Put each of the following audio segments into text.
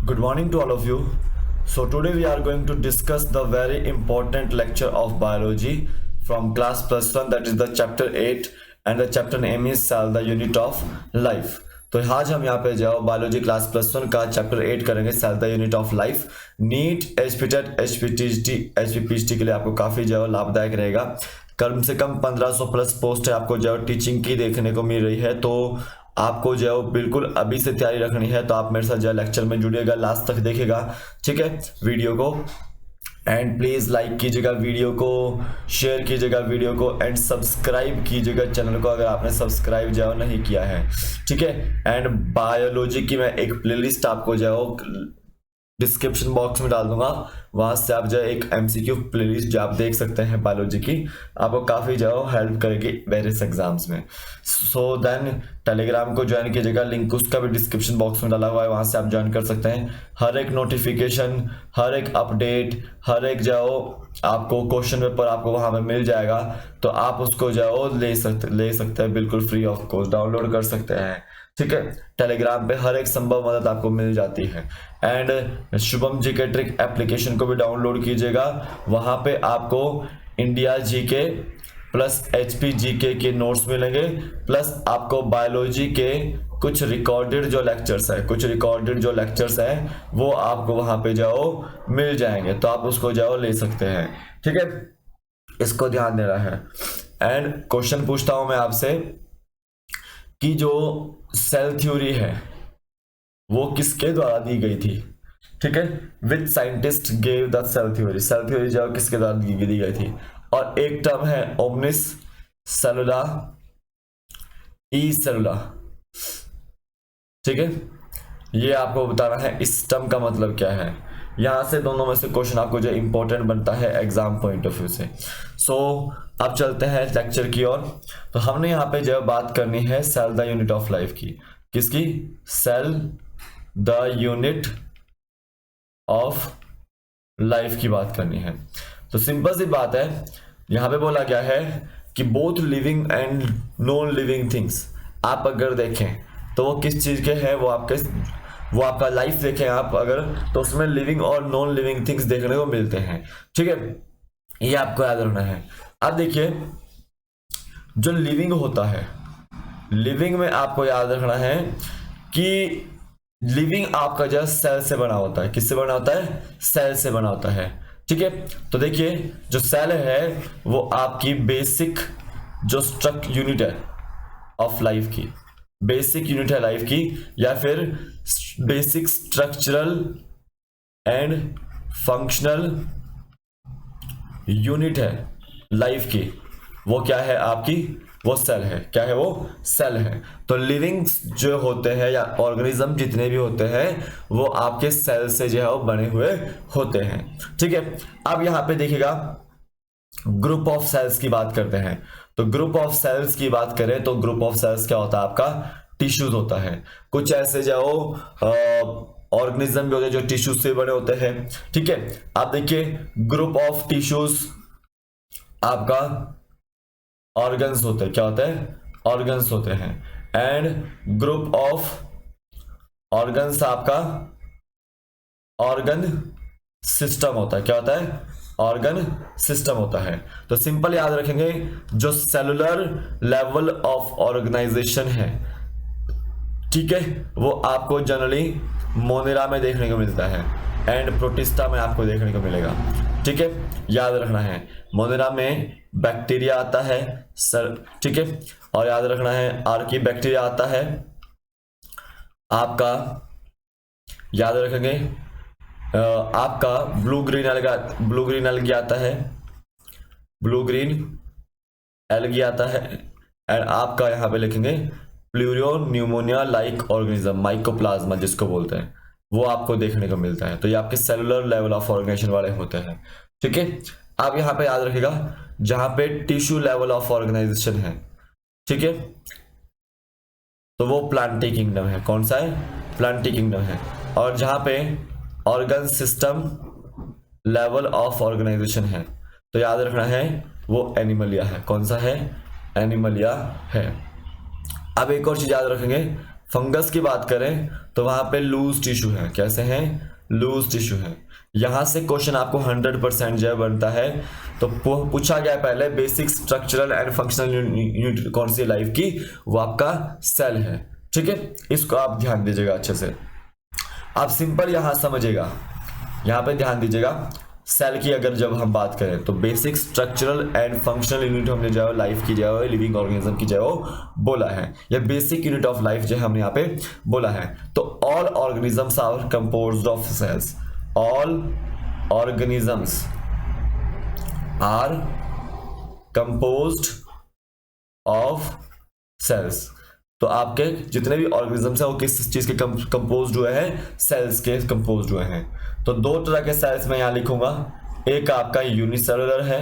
Good morning to all of you. So today we are going to discuss the very important lecture of biology from class plus one, that is the chapter 8, and the chapter name is cell, the unit of life. तो आज हम यहाँ पे जाओ biology class plus one का chapter 8 करेंगे, cell the unit of life. NEET HPTET HPPHT के लिए आपको काफी जो है लाभदायक रहेगा। कम से कम 1500 प्लस पोस्ट है आपको जो टीचिंग की देखने को मिल रही है, तो आपको जो है बिल्कुल अभी से तैयारी रखनी है। तो आप मेरे साथ जो है लेक्चर में जुड़िएगा, लास्ट तक देखेगा, ठीक है, वीडियो को। एंड प्लीज लाइक कीजिएगा वीडियो को, शेयर कीजिएगा वीडियो को, एंड सब्सक्राइब कीजिएगा चैनल को अगर आपने सब्सक्राइब जो है नहीं किया है, ठीक है। एंड बायोलॉजी की मैं एक प्लेलिस्ट आपको जो है डिस्क्रिप्शन बॉक्स में डाल दूंगा, वहां से आप जो है एक एमसीक्यू प्लेलिस्ट जो आप देख सकते हैं बायोलॉजी की, आपको काफी जो है हेल्प करेगी वेरियस एग्जाम्स में। सो देन टेलीग्राम को ज्वाइन कीजिएगा, लिंक उसका भी डिस्क्रिप्शन बॉक्स में डाला हुआ है, वहां से आप ज्वाइन कर सकते हैं। हर एक नोटिफिकेशन, हर एक अपडेट, हर एक जो आपको क्वेश्चन पेपर आपको वहां पे मिल जाएगा, तो आप उसको जो ले सकते हैं बिल्कुल फ्री ऑफ कॉस्ट, डाउनलोड कर सकते हैं, ठीक है। टेलीग्राम पे हर एक संभव मदद आपको मिल जाती है। And Shubham GK trick application को भी डाउनलोड कीजिएगा, वहां पे आपको India GK plus HP GK के नोट्स मिलेंगे, प्लस आपको बायोलॉजी के कुछ रिकॉर्डेड जो लेक्चर्स हैं वो आपको वहां पे जाओ मिल जाएंगे, तो आप उसको जाओ ले सकते हैं, ठीक है। इसको ध्यान देना है। एंड क्वेश्चन पूछता हूं मैं आपसे कि जो सेल थ्योरी है वो किसके द्वारा दी गई थी, ठीक है। Which scientist gave the cell theory, cell theory जो किसके द्वारा दी गई थी। और एक टर्म है ओमनिस सेलुला ई सेलुला, ठीक है। ये आपको बताना है इस टर्म का मतलब क्या है। यहां से दोनों में से क्वेश्चन आपको जो इंपॉर्टेंट बनता है एग्जाम पॉइंट ऑफ व्यू से। सो अब चलते हैं लेक्चर की ओर। तो हमने यहाँ पे जो बात करनी है cell the unit of life की, किसकी, cell the unit of life की बात करनी है। तो सिंपल सी बात है, यहां पे बोला गया है कि both living and non living things आप अगर देखें तो वो किस चीज के हैं, वो आपका लाइफ देखें आप अगर, तो उसमें लिविंग और नॉन लिविंग थिंग्स देखने को मिलते हैं, ठीक है। ये आपको याद रखना है। अब देखिए जो लिविंग होता है, लिविंग में आपको याद रखना है कि लिविंग आपका जो सेल से बना होता है। किससे बना होता है, सेल से बना होता है, ठीक है। तो देखिए जो सेल है वो आपकी बेसिक जो यूनिट है ऑफ लाइफ की, बेसिक यूनिट है लाइफ की, या फिर basic structural and functional unit है लाइफ की। वो क्या है आपकी, वो सेल है। क्या है वो, सेल है। तो लिविंग जो होते हैं या ऑर्गेनिज्म जितने भी होते हैं वो आपके सेल से जो है वो बने हुए होते हैं, ठीक है। अब यहां पे देखिएगा ग्रुप ऑफ सेल्स की बात करते हैं। तो ग्रुप ऑफ सेल्स की बात करें तो ग्रुप ऑफ सेल्स क्या होता है आपका, टिश्यूज होता है। कुछ ऐसे जो ऑर्गेनिज्म भी होते हैं जो टिश्यूज से बने होते हैं, ठीक है। आप देखिए ग्रुप ऑफ टिश्यूज आपका ऑर्गन्स होते हैं। क्या होते हैं, ऑर्गन्स होते हैं। एंड ग्रुप ऑफ ऑर्गन्स आपका ऑर्गन सिस्टम होता है। क्या होता है, ऑर्गन सिस्टम होता है। तो सिंपल याद रखेंगे, जो सेलुलर लेवल ऑफ ऑर्गेनाइजेशन है, ठीक है, वो आपको जनरली मोनेरा में देखने को मिलता है एंड प्रोटिस्टा में आपको देखने को मिलेगा, ठीक है। याद रखना है मोनेरा में बैक्टीरिया आता है सर, ठीक है। और याद रखना है आर्की बैक्टीरिया आता है आपका, याद रखेंगे आपका ब्लू ग्रीन एल्गी आता है, ब्लू ग्रीन एल्गी आता है। एंड आपका यहां पे लिखेंगे प्लूरियो न्यूमोनिया लाइक ऑर्गेनिज्म, माइकोप्लाज्मा जिसको बोलते हैं, वो आपको देखने को मिलता है। तो ये आपके सेलुलर लेवल ऑफ ऑर्गेनाइजेशन वाले होते हैं, ठीक है। आप यहां पे याद रखिएगा जहां पे टिश्यू लेवल ऑफ ऑर्गेनाइजेशन है, ठीक है, तो वो प्लांटी किंगडम है। कौन सा है, प्लांटी किंगडम है। और जहां पे organ system level of organisation है तो याद रखना है वो एनिमलिया है। कौन सा है, एनिमलिया है। अब एक और चीज याद रखेंगे, फंगस की बात करें तो वहां पे लूज टिश्यू है, कैसे हैं, लूज टिश्यू है। यहां से क्वेश्चन आपको 100% जो बनता है। तो पूछा गया पहले basic structural and functional unit कौन सी लाइफ की, वो आपका सेल है। ठीक है, इसको आप ध्यान दीजिएगा अच्छे से। आप सिंपल यहां समझिएगा, यहां पे ध्यान दीजिएगा। सेल की अगर जब हम बात करें तो basic structural and functional unit हमने जो है लाइफ की जो है लिविंग ऑर्गेनिज्म की जो है बोला है, या बेसिक यूनिट ऑफ लाइफ जो हमने यहाँ पे बोला है। तो all organisms are composed of cells, all organisms are composed of cells. तो आपके जितने भी ऑर्गेनिजम्स हैं वो किस चीज के कंपोज्ड हुए हैं, सेल्स के कंपोज्ड हुए हैं। तो दो तरह के सेल्स मैं यहां लिखूंगा, एक आपका यूनिसेलुलर है,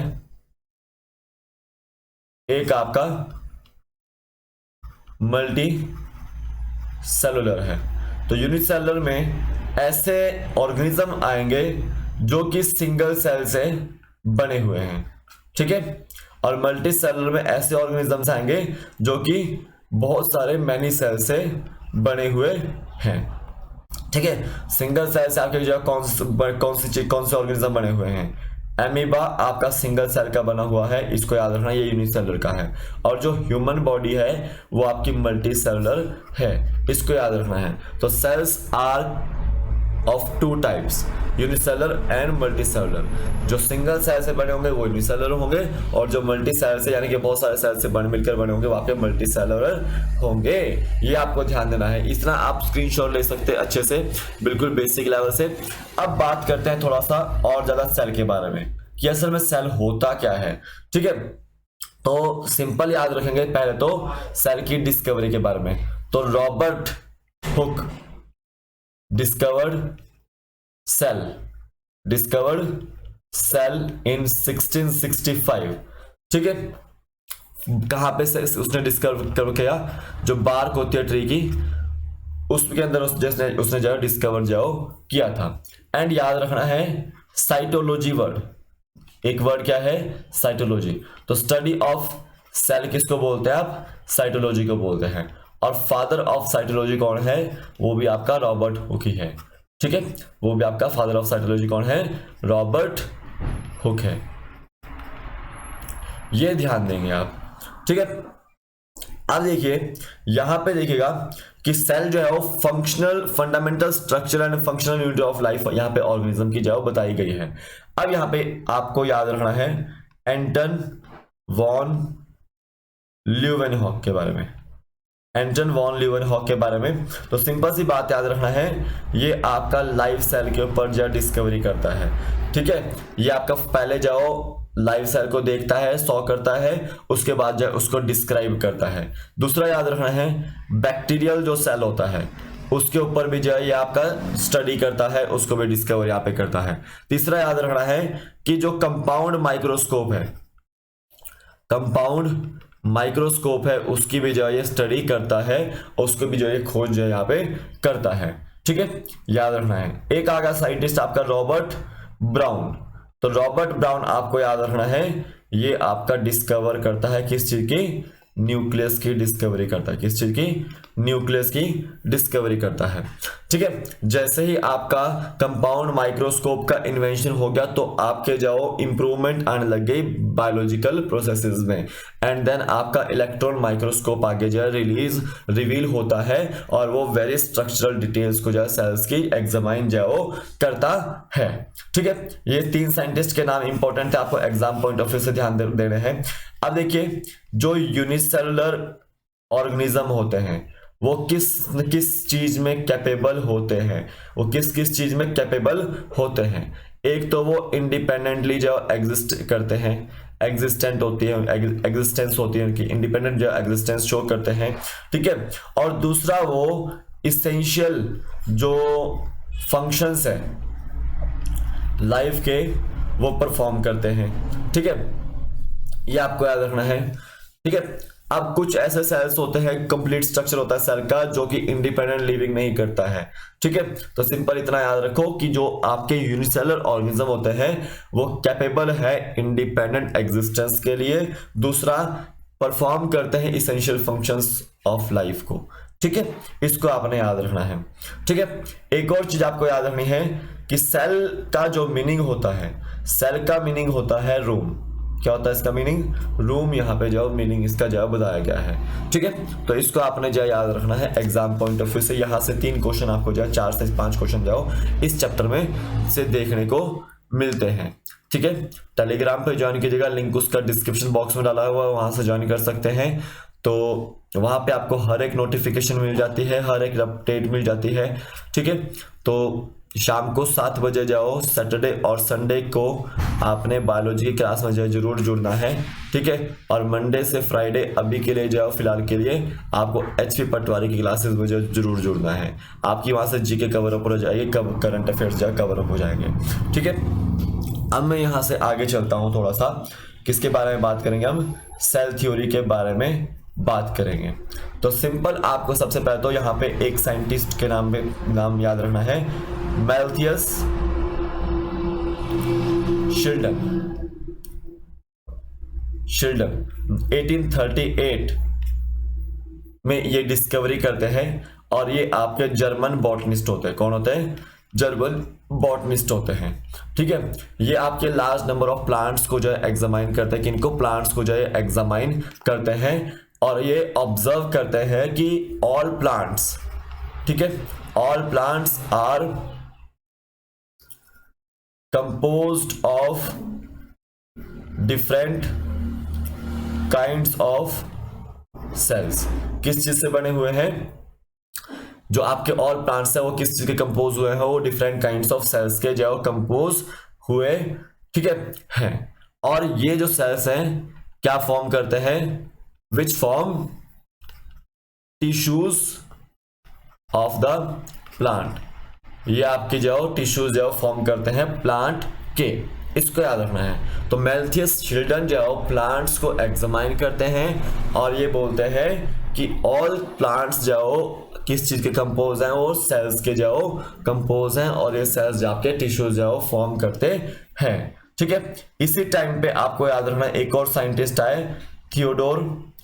एक आपका मल्टी सेलुलर है। तो यूनिसेलुलर में ऐसे ऑर्गेनिज्म आएंगे जो कि सिंगल सेल से बने हुए हैं, ठीक है। और मल्टी सेलुलर में ऐसे ऑर्गेनिजम्स आएंगे जो कि बहुत सारे मैनी सेल से बने हुए हैं, ठीक है। सिंगल सेल से आपके जो कौन से ऑर्गेनिज्म बने हुए हैं, एमीबा आपका सिंगल सेल का बना हुआ है, इसको याद रखना, ये यूनिसेलुलर का है। और जो ह्यूमन बॉडी है वो आपकी मल्टी सेलुलर है, इसको याद रखना है। तो cells are of two types, unicellular and multicellular. जो सिंगल सेल से बने होंगे वो यूनिसेलुलर होंगे, और जो मल्टी सेल से यानी कि बहुत सारे सेल से मिलकर बने होंगे वो आपके मल्टी सेलुलर होंगे। ये आपको ध्यान देना है, इतना आप स्क्रीनशॉट ले सकते हैं अच्छे से, बिल्कुल बेसिक लेवल से। अब बात करते हैं थोड़ा सा और ज्यादा सेल के बारे में कि असल में सेल होता क्या है, ठीक है। तो सिंपल याद रखेंगे पहले तो सेल की डिस्कवरी के बारे में। तो Robert Hooke discovered cell in 1665, ठीक है। कहां पे से उसने डिस्कवर किया, जो बार्क होती है ट्री की उसके अंदर उसने जो डिस्कवर जो किया था। एंड याद रखना है साइटोलॉजी वर्ड, एक वर्ड क्या है, साइटोलॉजी। तो स्टडी ऑफ सेल किसको बोलते हैं आप, साइटोलॉजी को बोलते हैं। और फादर ऑफ साइटोलॉजी कौन है, वो भी आपका रॉबर्ट हुक ही है, ठीक है। वो भी आपका फादर ऑफ साइटोलॉजी कौन है, रॉबर्ट हुक है। ये ध्यान देंगे आप, ठीक है। अब देखिए यहां पे देखिएगा कि सेल जो है वो functional fundamental structure and functional unit of life यहाँ पे ऑर्गेनिज्म की जो बताई गई है। अब यहाँ पे आपको याद रखना है एंटन वॉन ल्यूवेनहॉक के बारे में, एंटन वॉन ल्यूवेनहॉक के बारे में। तो सिंपल सी बात याद रखना है, ये आपका लाइफ सेल के ऊपर जो डिस्कवरी करता है, ठीक है। ये आपका पहले जाओ लाइफ सेल को देखता है, सॉ करता है, उसके बाद जो उसको डिस्क्राइब करता है। दूसरा याद रखना है बैक्टीरियल जो सेल होता है उसके ऊपर भी जो है ये आपका स्टडी करता है, उसको भी डिस्कवर यहाँ पे करता है। तीसरा याद रखना है कि जो कंपाउंड माइक्रोस्कोप है, कंपाउंड माइक्रोस्कोप है, उसकी भी जो है ये स्टडी करता है, उसको भी जो है खोज जो है यहाँ पे करता है, ठीक है। याद रखना है। एक आगा साइंटिस्ट आपका रॉबर्ट ब्राउन। तो रॉबर्ट ब्राउन आपको याद रखना है, ये आपका डिस्कवर करता है किस चीज की, न्यूक्लियस की डिस्कवरी करता है, किस चीज की, न्यूक्लियस की डिस्कवरी करता है, ठीक है। जैसे ही आपका कंपाउंड माइक्रोस्कोप का इन्वेंशन हो गया तो आपके जाओ इंप्रूवमेंट आने लग गई बायोलॉजिकल प्रोसेसेस में। एंड देन आपका इलेक्ट्रॉन माइक्रोस्कोप आगे जो है रिवील होता है और वो वेरी स्ट्रक्चरल डिटेल्स को जो है सेल्स की एग्जामाइन जो करता है, ठीक है। ये तीन साइंटिस्ट के नाम इंपॉर्टेंट है, आपको एग्जाम पॉइंट ऑफ व्यू से ध्यान देने हैं। अब देखिए जो यूनिसेलुलर ऑर्गेनिज्म होते हैं वो किस किस चीज में कैपेबल होते हैं, वो किस किस चीज में कैपेबल होते हैं। एक तो वो इंडिपेंडेंटली जो एग्जिस्ट करते हैं, एग्जिस्टेंट होती है, एग्जिस्टेंस होती है उनकी, इंडिपेंडेंट जो एग्जिस्टेंस शो करते हैं, ठीक है। और दूसरा वो इसेंशियल जो फंक्शंस है लाइफ के वो परफॉर्म करते हैं, ठीक है। ये आपको याद रखना है, ठीक है। अब कुछ ऐसे सेल्स होते हैं, कंप्लीट स्ट्रक्चर होता है सेल का जो कि इंडिपेंडेंट लिविंग नहीं करता है, ठीक है। तो सिंपल इतना याद रखो कि जो आपके यूनिसेलुलर ऑर्गेनिज्म होते हैं वो कैपेबल है इंडिपेंडेंट एग्जिस्टेंस के लिए, दूसरा परफॉर्म करते हैं इसेंशियल फंक्शंस ऑफ लाइफ को, ठीक है, इसको आपने याद रखना है। ठीक है, एक और चीज आपको याद रखनी है कि सेल का जो मीनिंग होता है, सेल का मीनिंग होता है रूम। क्या होता है इसका मीनिंग? रूम। यहाँ पे जो मीनिंग इसका जो बताया गया है। ठीक है, तो इसको आपने जो याद रखना है एग्जाम पॉइंट ऑफ व्यू से। यहाँ से 3 क्वेश्चन आपको जो 4 से 5 क्वेश्चन जाओ इस चैप्टर में से देखने को मिलते हैं। ठीक है, टेलीग्राम पे ज्वाइन कीजिएगा, लिंक उसका डिस्क्रिप्शन बॉक्स में डाला हुआ है, वहां से ज्वाइन कर सकते हैं। तो वहां पे आपको हर एक नोटिफिकेशन मिल जाती है, हर एक अपडेट मिल जाती है। ठीक है, तो शाम को 7 बजे जाओ, सैटरडे और संडे को आपने बायोलॉजी की क्लास में जरूर जुड़ना है। ठीक है, और मंडे से फ्राइडे अभी के लिए जाओ, फिलहाल के लिए आपको HP पटवारी की क्लासेस में जरूर जुड़ना है। आपकी वहां से जीके कवर अप हो जाएगी, करंट अफेयर्स जो कवर अप हो जाएंगे। ठीक है, अब मैं यहाँ से आगे चलता हूँ थोड़ा सा, किसके बारे में बात करेंगे हम? सेल थ्योरी के बारे में बात करेंगे। तो सिंपल, आपको सबसे पहले तो यहाँ पे एक साइंटिस्ट के नाम याद रखना है, मैल्थियस शिल्डन। 1838 में ये डिस्कवरी करते हैं और ये आपके जर्मन बॉटनिस्ट होते हैं। कौन होते हैं? जर्मन बॉटनिस्ट होते हैं। ठीक है, ये आपके लार्ज नंबर ऑफ प्लांट्स को जो है एग्जामाइन करते हैं। किनको? प्लांट्स को जो है एग्जामाइन करते हैं और ये ऑब्जर्व करते हैं कि ऑल प्लांट्स, ठीक है, all plants are composed of different kinds of cells. किस चीज से बने हुए हैं? जो आपके ऑल प्लांट्स है वो किस चीज के कंपोज हुए हैं? वो डिफरेंट काइंड्स ऑफ सेल्स के जो कंपोज हुए, ठीक है। और ये जो सेल्स हैं क्या फॉर्म करते हैं? Which form tissues of the plant. ये आपके जो टिश्यूज जो फॉर्म करते हैं प्लांट के, इसको याद रखना है। तो मैल्थियस शिल्डन जो प्लांट्स को एग्जामाइन करते हैं और ये बोलते हैं कि ऑल प्लांट्स जो किस चीज के कंपोज हैं? वो सेल्स के जो कंपोज हैं और ये सेल्स जो आपके टिश्यूज जो फॉर्म करते हैं। ठीक है, इसी टाइम पे आपको याद रखना एक और साइंटिस्ट आए, थियोडोर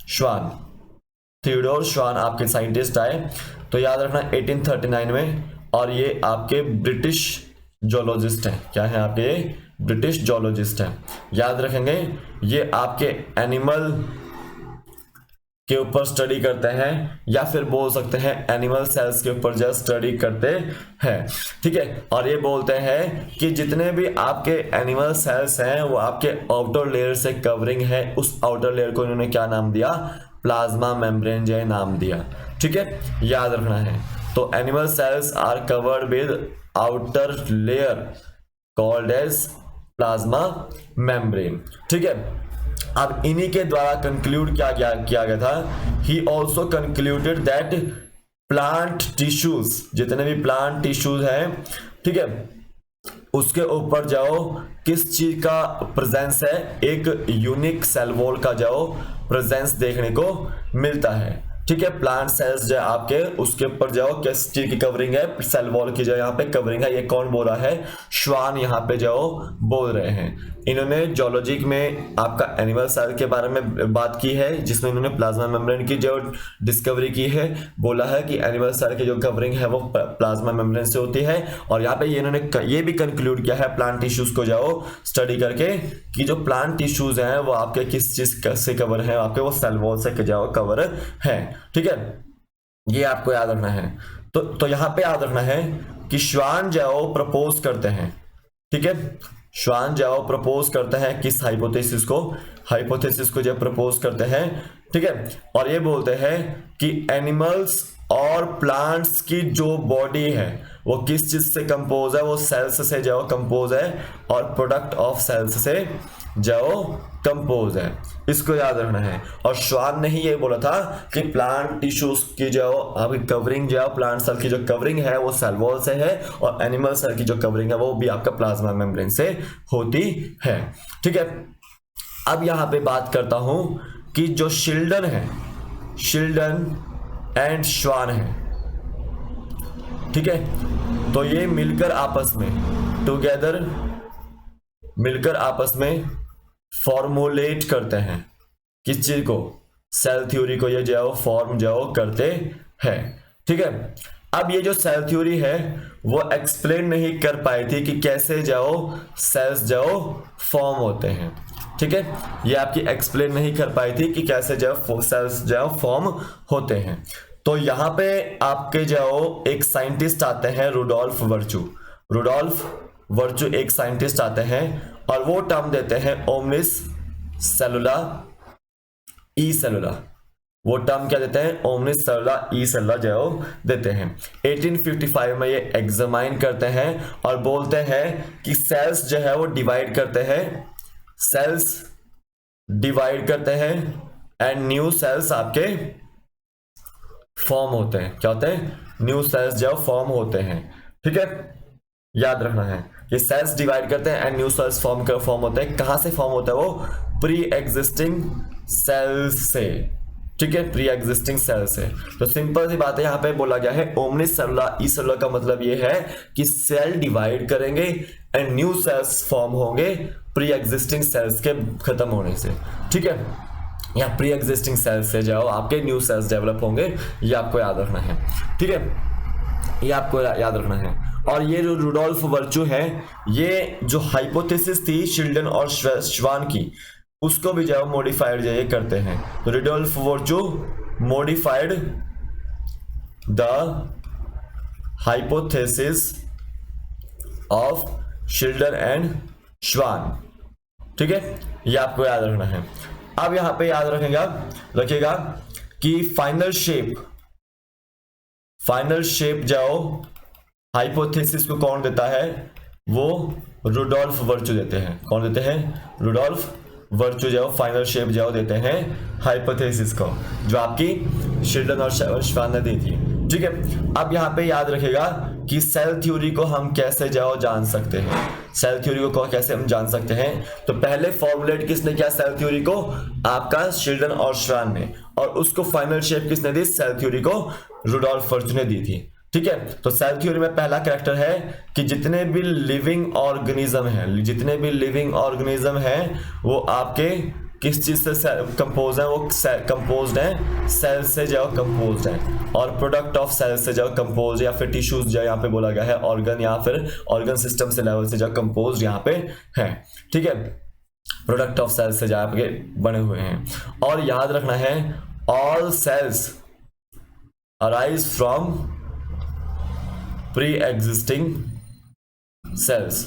श्वान। थियोडोर श्वान आपके साइंटिस्ट आए, तो याद रखना 1839 में, और ये आपके ब्रिटिश जोलॉजिस्ट हैं। क्या है आपके? ब्रिटिश जोलॉजिस्ट हैं। याद रखेंगे, ये आपके एनिमल के ऊपर स्टडी करते हैं, या फिर बोल सकते हैं एनिमल सेल्स के ऊपर जो स्टडी करते हैं। ठीक है, और ये बोलते हैं कि जितने भी आपके एनिमल सेल्स हैं वो आपके आउटर लेयर से कवरिंग है। उस आउटर लेयर को इन्होंने क्या नाम दिया? प्लाज्मा मेम्ब्रेन जो नाम दिया। ठीक है, याद रखना है। तो animal cells are covered with outer layer called as plasma membrane. ठीक है, अब इन्हीं के द्वारा कंक्लूड किया गया था। He also concluded that plant tissues, जितने भी प्लांट टिश्यूज हैं, ठीक है, उसके ऊपर जाओ किस चीज का प्रेजेंस है? एक यूनिक सेल वॉल का जाओ प्रेजेंस देखने को मिलता है। ठीक है, प्लांट सेल्स जो आपके उसके ऊपर जाओ किस चीज की कवरिंग है? सेल वॉल की जो यहाँ पे कवरिंग है। ये कौन बोल रहा है? श्वान यहाँ पे जाओ बोल रहे हैं। इन्होंने जोलॉजी में आपका एनिमल सेल के बारे में बात की है, जिसमें इन्होंने प्लाज्मा मेम्ब्रेन की जो डिस्कवरी की है। बोला है कि एनिमल सेल की जो कवरिंग है वो प्लाज्मा मेम्ब्रेन से होती है। और यहाँ पे इन्होंने ये भी कंक्लूड किया है प्लांट टिश्यूज को जाओ स्टडी करके कि जो प्लांट टिश्यूज हैं वो आपके किस चीज से कवर है? आपके वो सेल वॉल से जाओ कवर है। ठीक है, ये आपको याद रखना है। तो यहां पे याद रखना है कि श्वान जाओ प्रपोज करते हैं। ठीक है, श्वान जाओ प्रपोज करते हैं किस हाइपोथेसिस को? हाइपोथेसिस को जब प्रपोज करते हैं, ठीक है, और ये बोलते हैं कि एनिमल्स और प्लांट्स की जो बॉडी है वो किस चीज से कंपोज है? वो सेल्स से जाओ कंपोज है और प्रोडक्ट ऑफ सेल्स से जाओ कंपोज है। इसको याद रखना है। और श्वान ने ही ये बोला था कि प्लांट टिश्यूज की जो आपकी कवरिंग जो प्लांट सेल की जो कवरिंग है वो सेल वॉल से है, और एनिमल सेल की जो कवरिंग है वो भी आपका प्लाज्मा मेम्ब्रेन से होती है। ठीक है, अब यहां पे बात करता हूं कि जो शिल्डन है, शिल्डन एंड श्वान है, ठीक है, तो ये मिलकर आपस में टुगेदर मिलकर आपस में फॉर्मुलेट करते हैं किस चीज को? सेल थ्योरी को ये जो फॉर्म जो करते है। ठीक है, अब ये जो सेल थ्योरी है वो एक्सप्लेन नहीं कर पाई थी कि कैसे जाओ सेल्स जाओ फॉर्म होते हैं। ठीक है, ये आपकी एक्सप्लेन नहीं कर पाई थी कि कैसे जाओ सेल्स जाओ फॉर्म होते हैं। तो यहाँ पे आपके जाओ एक साइंटिस्ट आते हैं रुडोल्फ वर्चू। रुडोल्फ वर्चू एक साइंटिस्ट आते हैं और वो टर्म देते हैं ओमनिस सेलुला ई सेलुला। वो टर्म क्या देते हैं? ओमनिस सेलुला ई सेलुला जो देते हैं। 1855 में ये एग्जामाइन करते हैं और बोलते हैं कि सेल्स जो है वो डिवाइड करते हैं, सेल्स डिवाइड करते हैं एंड न्यू सेल्स आपके फॉर्म होते हैं। क्या होते हैं? न्यू सेल्स जो फॉर्म होते हैं। ठीक है, याद रखना है कि सेल्स डिवाइड करते हैं एंड न्यू सेल्स फॉर्म होते हैं। कहां से फॉर्म होता है? वो प्री एग्जिस्टिंग सेल्स से। ठीक है, प्री एग्जिस्टिंग सेल से। तो सिंपल सी बात है, यहाँ पे बोला गया है ओमनिस सेलुला ई सेलुला का मतलब ये है कि सेल डिवाइड करेंगे एंड न्यू सेल्स फॉर्म होंगे प्री एग्जिस्टिंग सेल्स के खत्म होने से। ठीक है, या प्री एग्जिस्टिंग सेल्स से जाओ आपके न्यू सेल्स डेवलप होंगे, ये आपको याद रखना है। ठीक है, ये आपको याद रखना है। और ये जो रुडोल्फ वर्चू है, ये जो हाइपोथेसिस थी शिल्डन और श्वान की, उसको भी जो मॉडिफाइड जो ये करते हैं। तो Rudolf Virchow modified the hypothesis of Schleiden and Schwann. ठीक है, ये आपको याद रखना है। अब यहां पे याद रखिएगा कि फाइनल शेप जाओ हाइपोथेसिस को कौन देता है? वो रुडोल्फ वर्चू देते हैं। कौन देते हैं? रुडोल्फ वर्चू जाओ फाइनल शेप जाओ देते हैं हाइपोथेसिस को, जो आपकी शिल्डन और श्वान ने दी थी। ठीक है, अब यहाँ पे याद रखिएगा कि सेल थ्योरी को हम कैसे जाओ जान सकते हैं। सेल थ्योरी को कैसे हम जान सकते हैं? तो पहले फॉर्मुलेट किसने किया सेल थ्योरी को? आपका शिल्डन और श्वान ने। और उसको फाइनल शेप किसने दी? सेल थ्योरी को रुडोल्फ वर्चू ने दी थी। ठीक है, तो सेल थ्योरी में पहला कैरेक्टर है कि जितने भी लिविंग ऑर्गेनिज्म हैं वो आपके किस चीज से कंपोज है? वो कंपोज्ड है सेल से जो कंपोज्ड है, और प्रोडक्ट ऑफ सेल से जो कंपोज, या फिर टिश्यूज जो यहाँ पे बोला गया है ऑर्गन या फिर ऑर्गन सिस्टम से लेवल से जो कंपोज यहाँ पे है। ठीक है, प्रोडक्ट ऑफ सेल से जो आपके बने हुए हैं। और याद रखना है all cells arise from pre existing cells.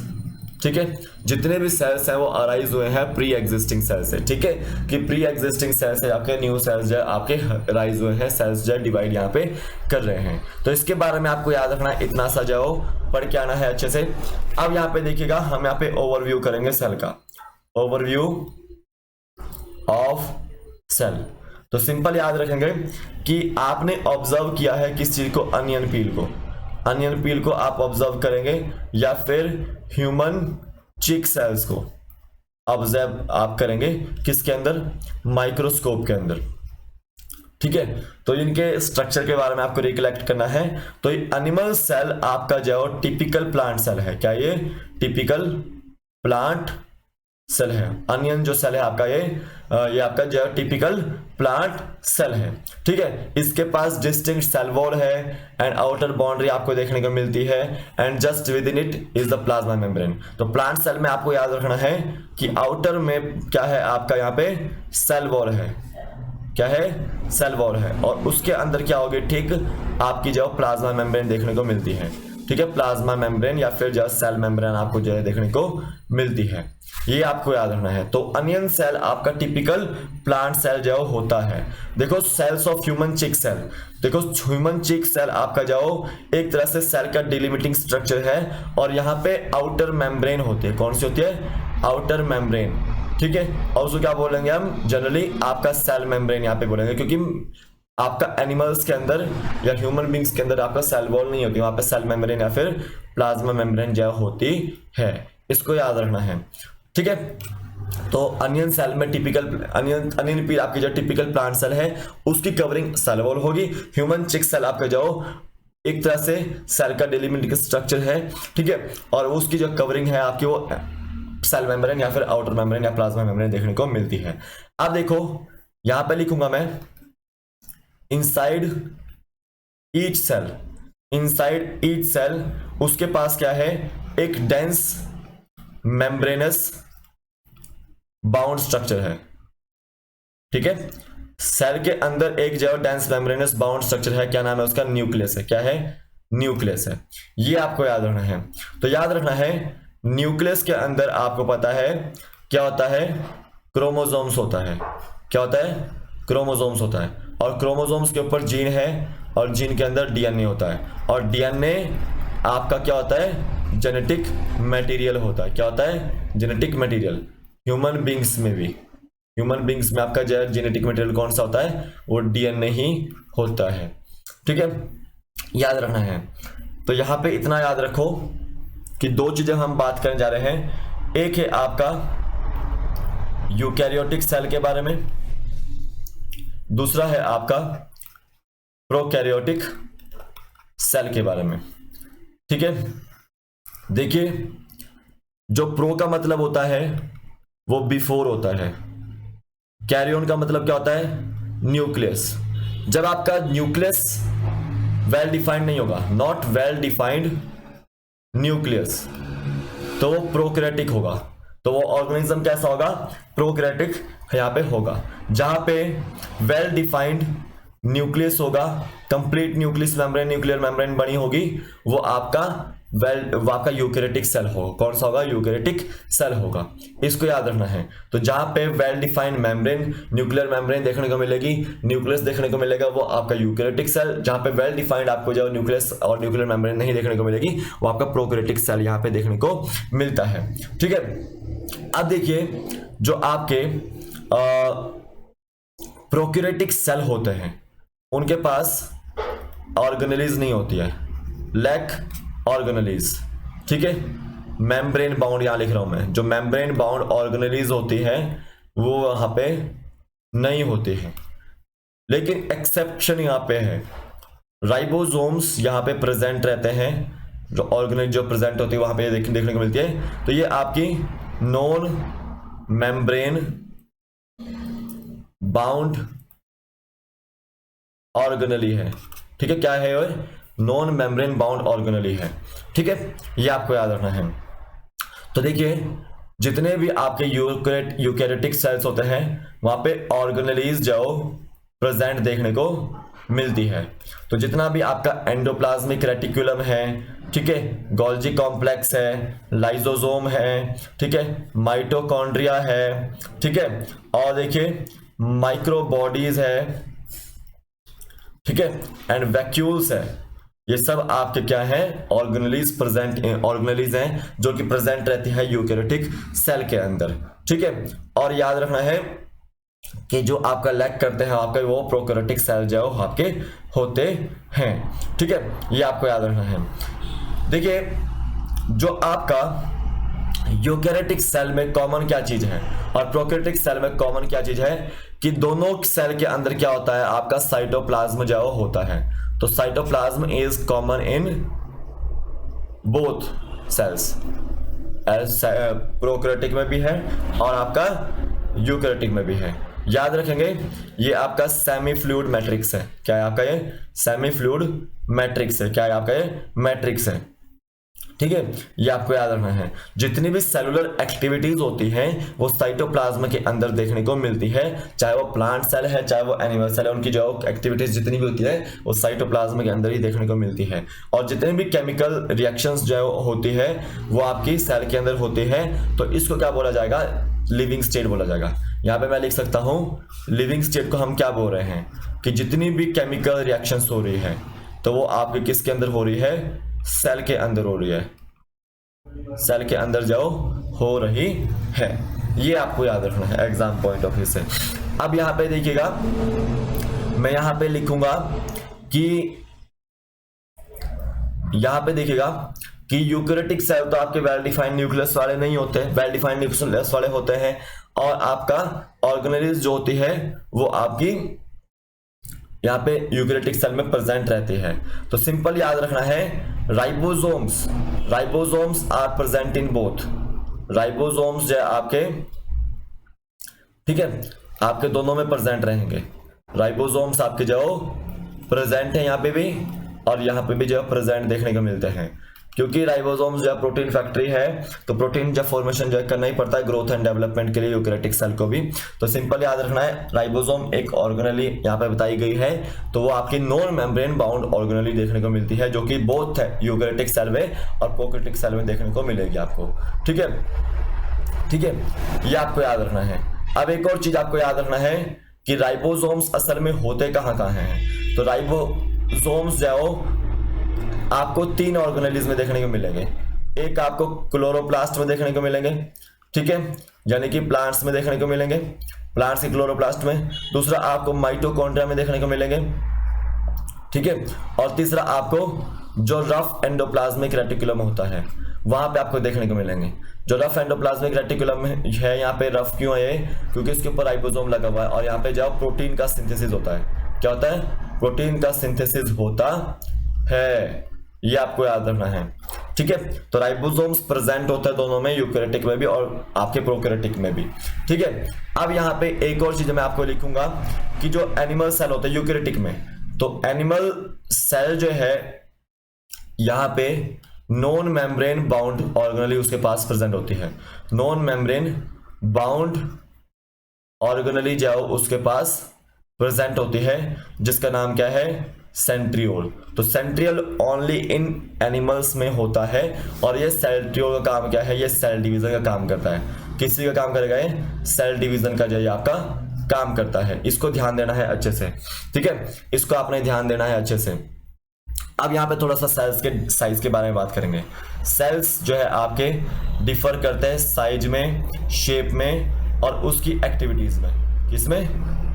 ठीक है, जितने भी सेल्स हैं वो अराइज हुए हैं प्री एग्जिस्टिंग सेल से। ठीक है, कि प्री एग्जिस्टिंग सेल से आपके न्यू सेल्स जो आपके अराइज हुए हैं, सेल्स जो डिवाइड यहाँ पे कर रहे हैं। तो इसके बारे में आपको याद रखना है, इतना सा जाओ पढ़ के आना है अच्छे से। अब यहाँ पे देखिएगा, हम यहाँ पे ओवरव्यू करेंगे सेल का, ओवरव्यू ऑफ सेल। तो सिंपल याद रखेंगे कि आपने ऑब्जर्व किया है किस चीज को? अनियन पील को आप ऑब्जर्व करेंगे, या फिर ह्यूमन चिक सेल्स को ऑब्जर्व आप करेंगे किसके अंदर? माइक्रोस्कोप के अंदर। ठीक है, तो इनके स्ट्रक्चर के बारे में आपको रिकलेक्ट करना है। तो एनिमल सेल आपका जो टिपिकल प्लांट सेल है, क्या ये टिपिकल प्लांट सेल है? अनियन जो सेल है आपका ये आपका जो टिपिकल प्लांट सेल है। ठीक है, इसके पास डिस्टिंक्ट सेल वॉल है एंड आउटर बाउंड्री आपको देखने को मिलती है, and just with in it is the plasma membrane. तो प्लांट सेल में आपको याद रखना है कि आउटर में क्या है आपका? यहाँ पे सेल वॉल है। क्या है? सेल वॉल है, और उसके अंदर क्या होगी? ठीक आपकी जो प्लाज्मा मेम्ब्रेन देखने को मिलती है। ठीक है, प्लाज्मा मेम्ब्रेन या फिर जो सेल मेम्ब्रेन आपको जो है देखने को मिलती है, ये आपको याद रखना है। तो अनियन सेल आपका टिपिकल प्लांट सेल जो होता है। देखो सेल्स ऑफ ह्यूमन चिक सेल, देखो ह्यूमन चिक सेल आपका जो एक तरह से सेल का डिलिमिटिंग स्ट्रक्चर है, और यहाँ पे आउटर मेम्ब्रेन होती है। कौन सी होती है? Outer membrane. ठीक है, और उसको क्या बोलेंगे हम? जनरली आपका सेल मेम्ब्रेन यहाँ पे बोलेंगे, क्योंकि आपका एनिमल्स के अंदर या ह्यूमन बींग्स के अंदर आपका सेल वॉल नहीं होती, वहां पे सेल मेम्ब्रेन या फिर प्लाज्मा मेम्ब्रेन जो होती है। इसको याद रखना है। ठीक है, तो अनियन सेल में टिपिकल अनियन पील आपकी जो टिपिकल प्लांट सेल है उसकी कवरिंग सेल वॉल होगी। ह्यूमन चिक सेल आपका जो एक तरह से सेल का डिलिमिटिंग स्ट्रक्चर है। ठीक है, और उसकी जो कवरिंग है आपकी वो सेल मेम्ब्रेन या फिर आउटर मेम्ब्रेन या प्लाज्मा मेम्ब्रेन देखने को मिलती है। अब देखो यहां पे लिखूंगा मैं inside each cell, inside each cell उसके पास क्या है, एक डेंस मेम्ब्रेनस बाउंड स्ट्रक्चर है। ठीक है, सेल के अंदर एक जो डेंस मेम्ब्रेनस बाउंड स्ट्रक्चर है, क्या नाम है उसका, न्यूक्लियस है। क्या है, न्यूक्लियस है। ये आपको याद रखना है। तो याद रखना है न्यूक्लियस के अंदर आपको पता है क्या होता है, क्रोमोसोम्स होता है। क्या होता है, क्रोमोसोम्स होता है। और क्रोमोसोम्स के ऊपर जीन है और जीन के अंदर डीएनए होता है। और डीएनए आपका क्या होता है, जेनेटिक मटेरियल होता है। क्या होता है, जेनेटिक मटेरियल। ह्यूमन बींग्स में भी, ह्यूमन बींग्स में आपका जेनेटिक मटेरियल कौन सा होता है, वो डीएनए ही होता है। ठीक है, याद रखना है। तो यहां पे इतना याद रखो कि दो चीजें हम बात करने जा रहे हैं। एक है आपका यूकैरियोटिक सेल के बारे में, दूसरा है आपका प्रोकैरियोटिक सेल के बारे में। ठीक है, देखिए जो प्रो का मतलब होता है वो बिफोर होता है, कैरियन का मतलब क्या होता है, न्यूक्लियस। जब आपका न्यूक्लियस वेल डिफाइंड नहीं होगा, नॉट वेल डिफाइंड न्यूक्लियस, तो वो प्रोकैरियोटिक होगा। तो वो ऑर्गेनिज्म कैसा होगा, प्रोकैरियोटिक यहां पे होगा। जहां पे वेल डिफाइंड न्यूक्लियस होगा, complete nucleus membrane, nuclear membrane बनी होगी, वो आपका वो आपका यूकैरियोटिक सेल होगा। कौन सा होगा, यूकैरियोटिक सेल होगा। इसको याद रखना है। तो जहां पे well defined membrane, nuclear membrane देखने को मिलेगी, न्यूक्लियस देखने को मिलेगा, वो आपका यूकैरियोटिक सेल। जहां पे वेल डिफाइंड आपको जो न्यूक्लियस और न्यूक्लियर मेम्ब्रेन नहीं देखने को मिलेगी, वो आपका प्रोकैरियोटिक सेल यहां पे देखने को मिलता है। ठीक है, अब देखिए जो आपके प्रोकैरियोटिक सेल होते हैं उनके पास ऑर्गेनेलीज नहीं होती है, लैक ऑर्गेनेलीज। ठीक है, मेम्ब्रेन बाउंड यहां लिख रहा हूं मैं, जो मेम्ब्रेन बाउंड ऑर्गेनेलीज होती है वो वहां पे नहीं होती है। लेकिन एक्सेप्शन यहां पे है, राइबोसोम्स यहां पे प्रेजेंट रहते हैं। जो ऑर्गेनेल जो प्रेजेंट होती है वहां पे देखने को मिलती है। तो ये आपकी नॉन मेम्ब्रेन बाउंड ऑर्गेनेली है। ठीक है, क्या है वो, नॉन मेम्ब्रेन बाउंड ऑर्गेनेली है। ठीक है, ये आपको याद रखना है। तो देखिए जितने भी आपके यूकैरियोटिक सेल्स होते हैं वहां पे ऑर्गेनेलीज जो प्रेजेंट देखने को मिलती है। तो जितना भी आपका एंडोप्लाज्मिक रेटिकुलम है, ठीक है, गोल्जी कॉम्प्लेक्स है, लाइसोसोम है, ठीक है, माइटोकॉन्ड्रिया है, ठीक है, और देखिए माइक्रोबॉडीज है, ठीक है, एंड वैक्यूल्स है। ये सब आपके क्या है, ऑर्गेनेलीज प्रेजेंट, ऑर्गेनेलीज हैं जो कि प्रेजेंट रहती है यूकैरियोटिक सेल के अंदर। ठीक है, और याद रखना है कि जो आपका लैक करते हैं आपके वो प्रोकैरियोटिक सेल जो आपके होते हैं। ठीक है, ये आपको याद रखना है। देखिए जो आपका यूकैरियोटिक सेल में कॉमन क्या चीज है और प्रोकैरियोटिक सेल में कॉमन क्या चीज है, कि दोनों सेल के अंदर क्या होता है, आपका साइटोप्लाज्म जो होता है। तो cytoplasm is common in both cells, prokaryotic में भी है और आपका यूकैरियोटिक में भी है। याद रखेंगे ये आपका सेमी फ्लूइड मैट्रिक्स है। क्या है आपका, ये सेमी फ्लूइड मैट्रिक्स है। क्या है आपका, ये मैट्रिक्स है। ठीक है, ये आपको याद रखना है। जितनी भी सेलुलर एक्टिविटीज होती हैं वो साइटोप्लाज्म के अंदर देखने को मिलती है, चाहे वो प्लांट सेल है चाहे वो एनिमल सेल है, उनकी जो एक्टिविटीज जितनी भी होती है वो साइटोप्लाज्म के अंदर ही देखने को मिलती है। और जितनी भी केमिकल रिएक्शंस जो होती है वो आपकी सेल के अंदर होती है। तो इसको क्या बोला जाएगा, लिविंग स्टेट बोला जाएगा। यहाँ पे मैं लिख सकता हूँ लिविंग स्टेट को हम क्या बोल रहे हैं, कि जितनी भी केमिकल रिएक्शंस हो रही है तो वो आपके किसके अंदर हो रही है, सेल के अंदर हो रही है, सेल के अंदर जाओ हो रही है। ये आपको याद रखना है एग्जाम पॉइंट ऑफ व्यू से। अब यहां पे देखिएगा मैं यहां पे लिखूंगा कि यहां पे देखिएगा कि यूकैरियोटिक सेल तो आपके वेल डिफाइंड न्यूक्लियस वाले नहीं होते, वेल डिफाइंड न्यूक्लियस वाले होते हैं। और आपका ऑर्गेनेलीज जो होती है वो आपकी यहाँ पे यूकैरियोटिक सेल में प्रेजेंट रहती है। तो सिंपल याद रखना है, ribosomes are present in both. Ribosomes जो आपके, ठीक है, आपके दोनों में प्रेजेंट रहेंगे। राइबोसोम्स आपके जो प्रेजेंट है यहाँ पे भी और यहाँ पे भी जो है प्रेजेंट देखने को मिलते हैं। क्योंकि राइबोसोम जो है प्रोटीन फैक्ट्री है, तो प्रोटीन जब फॉर्मेशन जो है करना ही पड़ता है ग्रोथ एंड डेवलपमेंट के लिए यूकेरियोटिक सेल को भी। तो सिंपल याद रखना है, राइबोसोम एक ऑर्गेनली यहाँ पे बताई गई है, तो वो आपकी नॉन मेम्ब्रेन बाउंड ऑर्गेनली देखने को मिलती है, जो कि बोथ है यूकेरियोटिक सेल में और प्रोकैरियोटिक सेल में देखने को मिलेगी आपको। ठीक है, ठीक है, ये आपको याद रखना है। अब एक और चीज आपको याद रखना है कि राइबोसोम्स असल में होते कहाँ कहाँ हैं। तो राइबोसोम्स जो आपको 3 ऑर्गेनेलिज में देखने को मिलेंगे। एक आपको क्लोरोप्लास्ट में देखने को मिलेंगे, ठीक है, यानी कि प्लांट्स में देखने को मिलेंगे, प्लांट्स के क्लोरोप्लास्ट में। दूसरा आपको माइटोकॉन्ड्रिया में देखने को मिलेंगे, ठीक है, और तीसरा आपको जो रफ एंडोप्लाज्मिक रेटिकुलम होता है वहां पे आपको देखने को मिलेंगे। जो रफ एंडोप्लाज्मिक रेटिकुलम है, यहाँ पे रफ क्यों है ये, क्योंकि इसके ऊपर राइबोसोम लगा हुआ है और यहाँ पे जो प्रोटीन का सिंथेसिस होता है। क्या होता है? प्रोटीन का सिंथेसिस होता है, ये आपको याद रखना है। ठीक है, तो राइबोसोम्स प्रेजेंट होता है दोनों में, यूकेरियोटिक में भी और आपके प्रोकैरियोटिक में भी। ठीक है, अब यहाँ पे एक और चीज मैं आपको लिखूंगा कि जो एनिमल सेल होता है यूकेरियोटिक में, तो एनिमल सेल जो है यहाँ पे नॉन मेम्ब्रेन बाउंड ऑर्गेनली उसके पास प्रेजेंट होती है। नॉन मेम्ब्रेन बाउंड ऑर्गेनली जो उसके पास प्रेजेंट होती है, जिसका नाम क्या है? सेंट्रियोल। तो सेंट्रियोल ओनली इन एनिमल्स में होता है और ये सेंट्रियोल का काम क्या है? ये सेल डिवीजन का काम करता है। किसी का काम करेगा ये? सेल डिवीजन का जो है आपका काम करता है। इसको ध्यान देना है अच्छे से, ठीक है, इसको आपने ध्यान देना है अच्छे से। अब यहाँ पे थोड़ा सा सेल्स के साइज के बारे में बात करेंगे। सेल्स जो है आपके डिफर करते हैं साइज में, शेप में और उसकी एक्टिविटीज में। किसमें?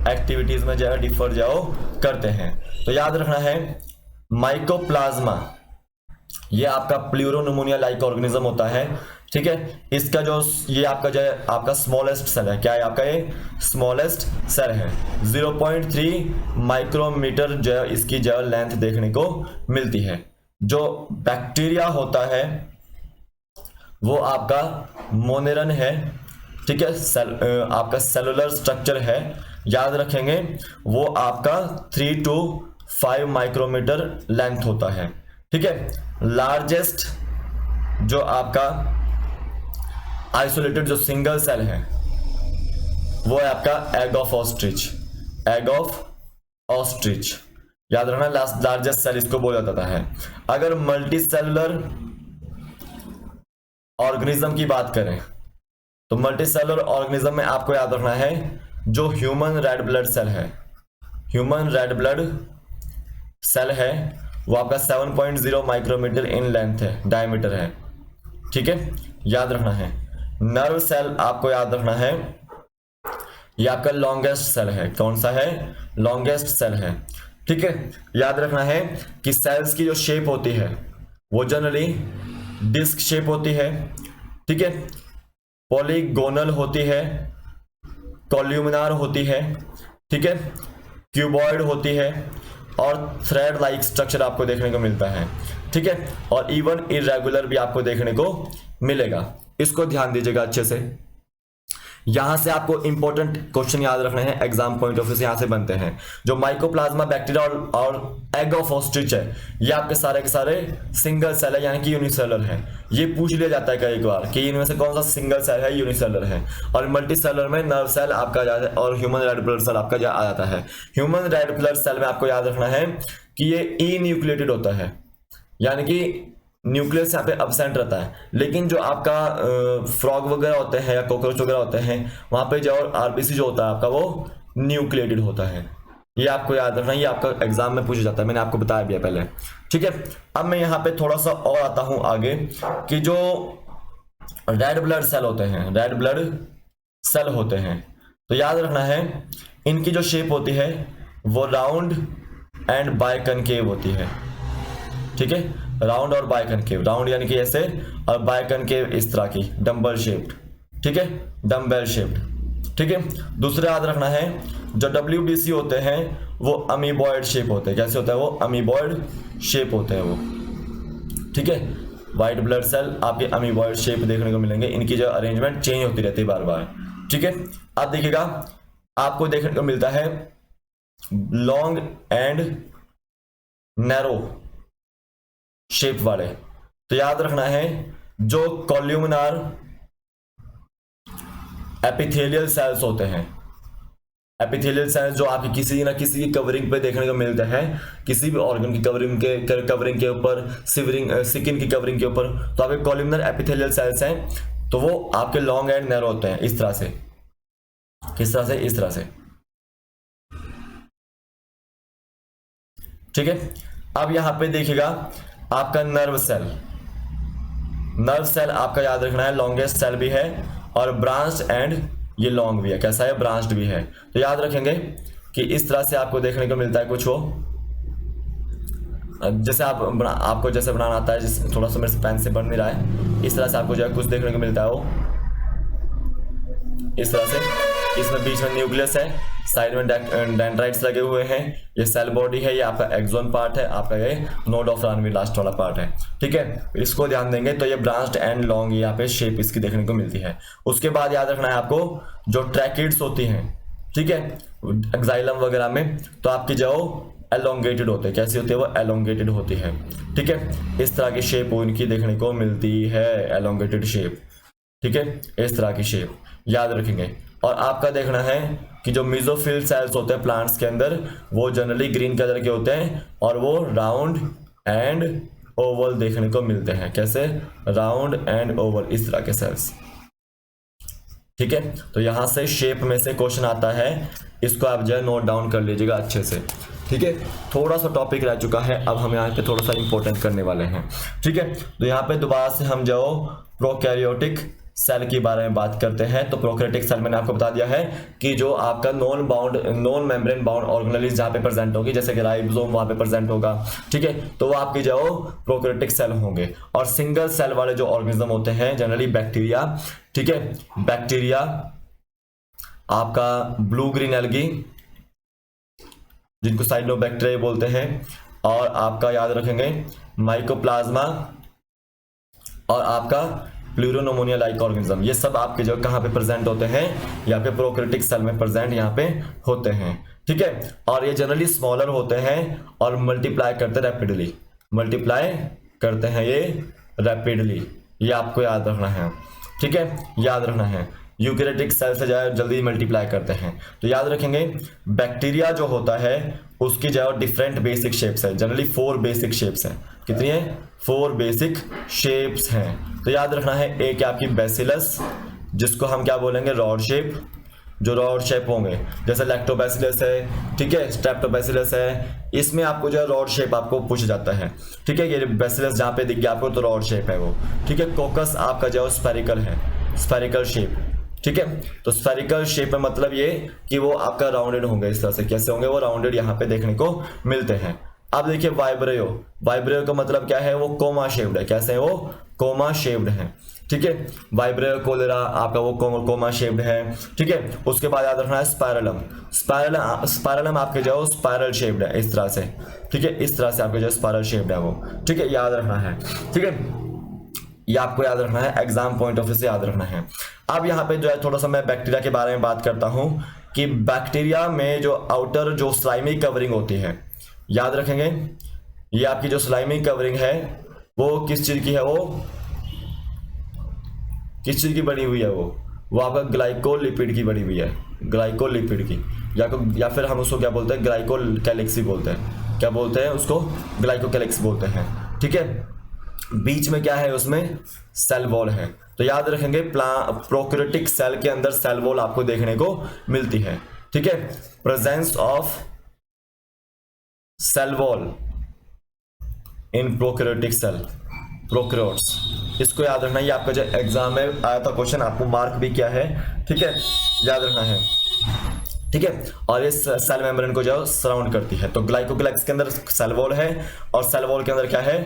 एक्टिविटीज में जो है डिफर जाओ करते हैं। तो याद रखना है माइकोप्लाज्मा ये आपका प्लूरोनिमोनिया लाइक ऑर्गेनिज्म होता है, ठीक है। इसका जो ये आपका जो है आपका स्मॉलेस्ट सेल है, क्या है आपका? ये स्मॉलेस्ट सेल है। 0.3 माइक्रोमीटर जो है इसकी जो लेंथ देखने को मिलती है। जो बैक्टीरिया होता है वो आपका मोनेरन है, ठीक है, आपका सेलुलर स्ट्रक्चर है, याद रखेंगे, वो आपका 3 to 5 माइक्रोमीटर लेंथ होता है, ठीक है। लार्जेस्ट जो आपका आइसोलेटेड जो सिंगल सेल है वो है आपका egg of ostrich. Egg of ostrich याद रखना, लार्जेस्ट सेल इसको बोला जाता है। अगर मल्टी सेलुलर ऑर्गेनिज्म की बात करें तो मल्टी सेलुलर ऑर्गेनिज्म में आपको याद रखना है जो ह्यूमन रेड ब्लड सेल है, ह्यूमन रेड ब्लड सेल है वो आपका 7.0 माइक्रोमीटर इन लेंथ है, डायमीटर है, ठीक है, याद रखना है। नर्व सेल आपको याद रखना है ये आपका लॉन्गेस्ट सेल है। कौन सा है? लॉन्गेस्ट सेल है, ठीक है। याद रखना है कि सेल्स की जो शेप होती है वो जनरली डिस्क शेप होती है, ठीक है, पॉलीगोनल होती है, कॉल्यूमिनार होती है, ठीक है, क्यूबॉइड होती है और थ्रेड लाइक स्ट्रक्चर आपको देखने को मिलता है, ठीक है, और इवन इरेगुलर भी आपको देखने को मिलेगा। इसको ध्यान दीजिएगा अच्छे से। यहां से आपको इंपॉर्टेंट क्वेश्चन याद रखने हैं, एग्जाम पॉइंट ऑफ व्यू से यहां से बनते हैं। जो माइकोप्लाज्मा बैक्टीरिया और एग ऑफ ऑस्ट्रिच है ये आपके सारे के सारे सिंगल सेल है, यानी कि यूनिसेलुलर है। ये पूछ लिया जाता है कई बार कि इनमें से कौन सा सिंगल सेल है, यूनिसेलुलर है। और मल्टी सेलुलर में नर्व सेल आपका जाता है और ह्यूमन रेड ब्लड सेल आपका आ जाता है। ह्यूमन रेड ब्लड सेल में आपको याद रखना है कि ये इन्यूक्लिएटेड होता है, यानी कि न्यूक्लियस यहाँ पे अब्सेंट रहता है। लेकिन जो आपका फ्रॉग वगैरह होते हैं या कॉकरोच वगैरह होते हैं वहां पे जो आरबीसी जो होता है आपका वो न्यूक्लिएटेड होता है। ये आपको याद रखना, ये आपका एग्जाम में पूछा जाता है, मैंने आपको बताया भी है पहले, ठीक है। अब मैं यहाँ पे थोड़ा सा और आता हूं आगे कि जो रेड ब्लड सेल होते हैं, रेड ब्लड सेल होते हैं, तो याद रखना है इनकी जो शेप होती है वो राउंड एंड बायकनकेव होती है, ठीक है, राउंड और बायकनकेव। राउंड यानी कि ऐसे और बायकनकेव इस तरह की डंबल शेप्ड, ठीक है, डंबल शेप्ड, ठीक है। दूसरा याद रखना है जो WBC होते हैं वो अमीबॉइड शेप होते हैं। कैसे होता है वो? अमीबॉइड शेप होते हैं वो, ठीक है। व्हाइट ब्लड सेल आपके अमीबॉइड शेप देखने को मिलेंगे, इनकी जो अरेंजमेंट चेंज होती रहती है बार बार, ठीक है। अब देखिएगा आपको देखने को मिलता है लॉन्ग एंड नैरो शेप वाले। तो याद रखना है जो कॉल्यूमिनार एपिथेलियल सेल्स होते हैं, एपिथेलियल सेल्स जो आपकी किसी ना किसी की कवरिंग पे देखने को मिलते हैं, किसी भी ऑर्गन की कवरिंग के ऊपर, स्किन की कवरिंग के ऊपर, तो आपके कॉल्यूमिनर एपिथेलियल सेल्स हैं, तो वो आपके लॉन्ग एंड नैरो होते हैं इस तरह से। किस तरह से? इस तरह से। ठीक है। अब यहां पे देखिएगा आपका नर्व सेल, नर्व सेल आपका याद रखना है लॉन्गेस्ट सेल भी है और ब्रांच्ड एंड ये लॉन्ग भी है। कैसा है? ब्रांच्ड भी है। तो याद रखेंगे कि इस तरह से आपको देखने को मिलता है कुछ वो, जैसे आपको जैसे बनाना आता है, जिस थोड़ा सा मेरे से पेन से बन नहीं रहा है, इस तरह से आपको जो है कुछ देखने को मिलता है वो इस तरह से। इसमें बीच में न्यूक्लियस है, साइड में डेंड्राइट्स लगे हुए हैं, ये सेल बॉडी है, ये आपका एक्सोन पार्ट है, आपका ये नोड ऑफ रानवी लास्ट वाला पार्ट है। ठीक है, इसको ध्यान देंगे तो ये ब्रांच्ड एंड लॉन्ग यहाँ पे शेप इसकी देखने को मिलती है। उसके बाद याद रखना है आपको जो ट्रैकिड्स होती हैं, ठीक है, एक्साइलम वगैरह में, तो आपकी जो एलोंगेटेड होते हैं। कैसी होती है? वो एलोंगेटेड होती है। ठीक है, इस तरह की शेप उनकी देखने को मिलती है, एलोंगेटेड शेप। ठीक है, इस तरह की शेप याद रखेंगे। और आपका देखना है कि जो मेसोफिल सेल्स होते हैं प्लांट्स के अंदर, वो जनरली ग्रीन कलर के होते हैं और वो राउंड एंड ओवल देखने को मिलते हैं। कैसे? राउंड एंड ओवल, इस तरह के सेल्स। ठीक है, तो यहां से शेप में से क्वेश्चन आता है, इसको आप जो है नोट डाउन कर लीजिएगा अच्छे से। ठीक है, थोड़ा सा टॉपिक रह चुका है, अब हम यहाँ पे थोड़ा सा इंपॉर्टेंट करने वाले हैं। ठीक है, तो यहाँ पे दोबारा से हम जो प्रोकैरियोटिक सेल के बारे में बात करते हैं। तो प्रोकैरियोटिक सेल मैंने आपको बता दिया है कि जो आपका नॉन मेम्ब्रेन बाउंड ऑर्गेनेल्स जहाँ पे प्रेजेंट होगी, जैसे कि राइबोसोम वहाँ पे प्रेजेंट होगा। ठीक है, तो वो आपके जो प्रोकैरियोटिक सेल होंगे। और सिंगल सेल वाले जो ऑर्गेनिज्म होते हैं जनरली बैक्टीरिया, ठीक है, बैक्टीरिया, आपका ब्लू ग्रीन एल्गी जिनको साइनोबैक्टीरिया बोलते हैं, और आपका याद रखेंगे माइकोप्लाज्मा, और आपका प्लूरोनोमोनिया लाइक ऑर्गेनिज्म, ये सब आपके जो कहाँ पे प्रेजेंट होते हैं? यहाँ पे प्रोकैरियोटिक सेल में प्रेजेंट यहाँ पे होते हैं। ठीक है, और ये जनरली स्मॉलर होते हैं और मल्टीप्लाई करते रैपिडली, मल्टीप्लाई करते हैं ये रैपिडली, ये आपको याद रखना है। ठीक है, याद रखना है यूकैरियोटिक सेल से जो जल्दी मल्टीप्लाई करते हैं। तो याद रखेंगे बैक्टीरिया जो होता है उसकी जो डिफरेंट बेसिक शेप्स है, जनरली 4 बेसिक शेप्स हैं। कितनी है? 4 बेसिक शेप्स हैं। तो याद रखना है, एक आपकी बैसिलस, जिसको हम क्या बोलेंगे? रॉड शेप, जो रॉड शेप होंगे, जैसे लैक्टोबैसिलस है, ठीक है, स्ट्रेप्टोबैसिलस है, इसमें आपको जो है रॉड शेप आपको पूछा जाता है। ठीक है, ये बैसिलस जहाँ पे दिख गया आपको तो रॉड शेप है वो। ठीक है, कोकस आपका जो स्फेरिकल है, स्फेरिकल शेप। ठीक है, तो स्फेरिकल शेप में मतलब ये कि वो आपका राउंडेड होंगे इस तरह से। कैसे होंगे वो? राउंडेड यहाँ पे देखने को मिलते हैं। अब देखिए वाइब्रेयो, वाइब्रेयो का मतलब क्या है? वो कोमा शेप्ड है। कैसे है वो? कोमा शेप्ड है। ठीक है, वाइब्रेयो कोलेरा आपका वो कोमा शेप्ड है। ठीक है, उसके बाद याद रखना है स्पाइरलम, स्पाइरलम आपके जो स्पाइरल शेप्ड है इस तरह से। ठीक है, इस तरह से आपके जो स्पाइरल शेप्ड है वो। ठीक है, याद रखना है। ठीक है, ये आपको याद रखना है, एग्जाम पॉइंट ऑफ व्यू से याद रखना है। अब यहाँ पे जो है थोड़ा सा मैं बैक्टीरिया के बारे में बात करता हूँ कि बैक्टीरिया में जो आउटर जो स्लाइमी कवरिंग होती है, याद रखेंगे ये आपकी जो स्लाइमी कवरिंग है वो किस चीज की है? वो किस चीज की बनी हुई है? वो आपका ग्लाइकोलिपिड की बनी हुई है, ग्लाइकोलिपिड की, या फिर हम उसको क्या बोलते हैं? ग्लाइकोकैलिक्स बोलते हैं। क्या बोलते हैं उसको? ग्लाइकोकैलिक्स बोलते हैं। ठीक है, बीच में क्या है? उसमें सेल वॉल है। तो याद रखेंगे प्रोकैरियोटिक सेल के अंदर सेल वॉल आपको देखने को मिलती है। ठीक है, presence of cell wall in prokaryotic cell, prokaryotes, इसको याद रखना। ये आपका जो एग्जाम में आया था क्वेश्चन, आपको मार्क भी किया है। ठीक है, याद रखना है। ठीक है, और इस सेल मेम्ब्रेन को जो सराउंड करती है। तो ग्लाइकोकैलिक्स के अंदर सेल वॉल है और सेल वॉल के अंदर क्या है?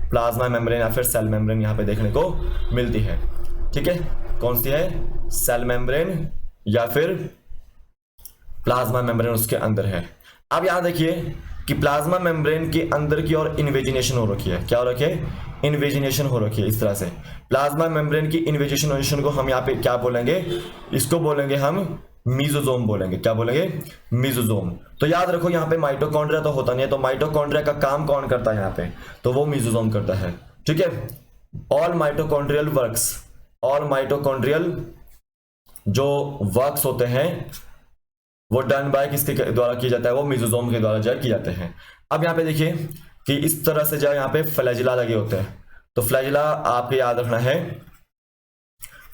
प्लाज्मा मेम्ब्रेन या फिर सेल मेम्ब्रेन यहाँ पे देखने को मिलती है। ठीक है, कौन सी है? सेल मेम्ब्रेन या फिर प्लाज्मा मेम्ब्रेन उसके अंदर है। अब यहाँ देखिए कि प्लाज्मा मेम्ब्रेन के अंदर की ओर इन्वेजिनेशन हो रखी है। क्या हो रखी है? इन्वेजिनेशन हो रखी है इस तरह से। प्लाज्मा मेम्ब्रेन की इन्वेजिनेशन को हम यहाँ पे क्या बोलेंगे? इसको बोलेंगे हम मीजोजोम बोलेंगे। क्या बोलेंगे? मीजोजोम। तो याद रखो यहाँ पे माइटोकॉन्ड्रिया तो होता नहीं है, तो माइटोकॉन्ड्रिया का काम कौन करता है यहाँ पे? तो वो मीजोजोम करता है। ठीक है, all mitochondrial works, all mitochondrial जो वर्क्स होते हैं वो डन बाय किसके द्वारा किया जाता है? वो मीजोजोम के द्वारा जो किए जाते हैं। अब यहाँ पे देखिए कि इस तरह से जो यहाँ पे फ्लैजिला लगे होते हैं, तो फ्लैजिला आपको याद रखना है,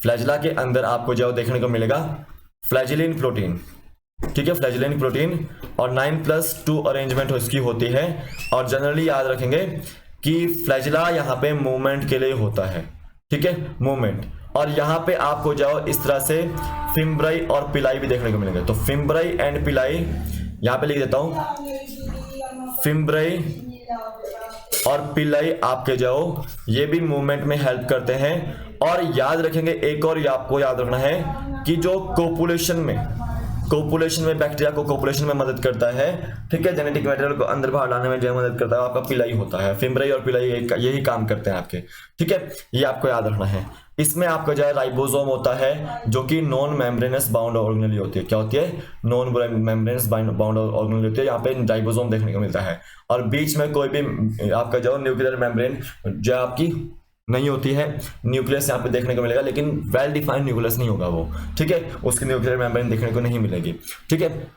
फ्लैजिला के अंदर आपको जो देखने को मिलेगा फ्लैजिलिन प्रोटीन। ठीक है, फ्लैजिलिन प्रोटीन और 9+2 अरेंजमेंट उसकी होती है। और जनरली याद रखेंगे कि फ्लैजिला यहाँ पे मूवमेंट के लिए होता है। ठीक है, मूवमेंट। और यहाँ पे आपको जाओ इस तरह से फिम्ब्राई और पिलाई भी देखने को मिलेंगे। तो फिम्ब्राई एंड पिलाई यहाँ पे लिख देता हूं, फिम्ब्राई और पिलाई आपके जाओ ये भी मूवमेंट में हेल्प करते हैं। और याद रखेंगे एक और आपको याद रखना है कि जो कोपुलेशन में बैक्टीरिया को कोपुलेशन में मदद करता है। ठीक है, जेनेटिक मटेरियल को अंदर बाहर लाने में जो मदद करता है आपका पिलाई होता है। फिम्ब्राई और पिलाई यही काम करते हैं आपके। ठीक है, ये आपको याद रखना है। इसमें आपका जो है राइबोसोम होता है जो कि नॉन मेम्ब्रेनस बाउंड ऑर्गेनेल होती है। क्या होती है? नॉन मेम्ब्रेनस बाउंड ऑर्गेनेल होती है। यहाँ पे राइबोसोम देखने को मिलता है। और बीच में कोई भी आपका जो न्यूक्लियर मेम्ब्रेन जो आपकी नहीं होती है, न्यूक्लियस यहाँ पे देखने को मिलेगा, लेकिन वेल डिफाइंड न्यूक्लियस नहीं होगा वो। ठीक है, उसकी न्यूक्लियर मेम्ब्रेन देखने को नहीं मिलेगी। ठीक है,